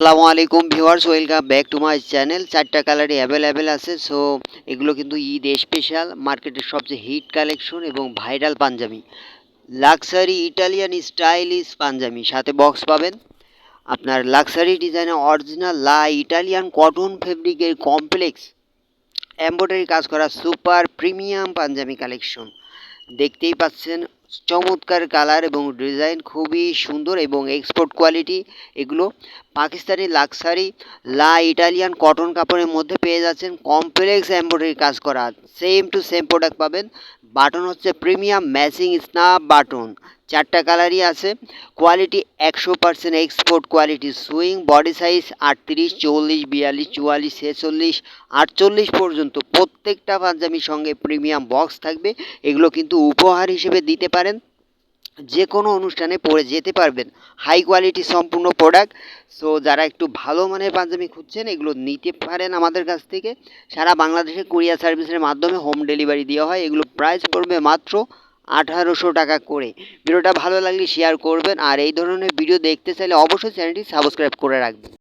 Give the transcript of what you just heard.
আসসালামু আলাইকুম viewers, welcome back to my channel. 4টা কালারই অ্যাভেলেবেল আছে। সো এগুলো কিন্তু ঈদ স্পেশাল মার্কেটের সবচেয়ে হিট কালেকশন এবং viral punjabi, luxury Italian stylish punjabi. সাথে বক্স পাবেন। আপনার লাক্সারি ডিজাইনের অরিজিনাল ইটালিয়ান কটন ফেব্রিকের কমপ্লেক্স এমব্রয়ডারি কাজ করা সুপার প্রিমিয়াম পাঞ্জাবি কালেকশন। দেখতেই পাচ্ছেন চমৎকার কালার এবং ডিজাইন খুবই সুন্দর এবং এক্সপোর্ট কোয়ালিটি। এগুলো পাকিস্তানি লাক্সারি ইটালিয়ান কটন কাপড়ের মধ্যে পেয়ে যাচ্ছেন কমপ্লেক্স এমব্রয়ডারি কাজ করা। সেম টু সেম প্রোডাক্ট পাবেন। বাটন হচ্ছে প্রিমিয়াম ম্যাচিং স্ন্যাপ বাটন। 4টা কালারই আছে। Quality 100% export quality. Swing body size 38, 40, 42, 44, 46, 48 পর্যন্ত প্রত্যেকটা পাঞ্জাবির সঙ্গে প্রিমিয়াম বক্স থাকবে। এগুলো কিন্তু উপহার হিসেবে দিতে পারেন, যে কোনো অনুষ্ঠানে পরে যেতে পারবেন। হাই কোয়ালিটি সম্পূর্ণ প্রোডাক্ট। সো যারা একটু ভালো মানের পাঞ্জাবি খুঁজছেন এগুলো নিতে পারেন আমাদের কাছ থেকে। সারা বাংলাদেশে কুরিয়ার সার্ভিসের মাধ্যমে হোম ডেলিভারি দেওয়া হয়। এগুলো প্রাইস পড়বে মাত্র 1800 টাকা করে। ভিডিওটা ভালো লাগলে শেয়ার করবেন, আর এই ধরনের ভিডিও দেখতে চাইলে অবশ্যই চ্যানেলটি সাবস্ক্রাইব করে রাখবেন।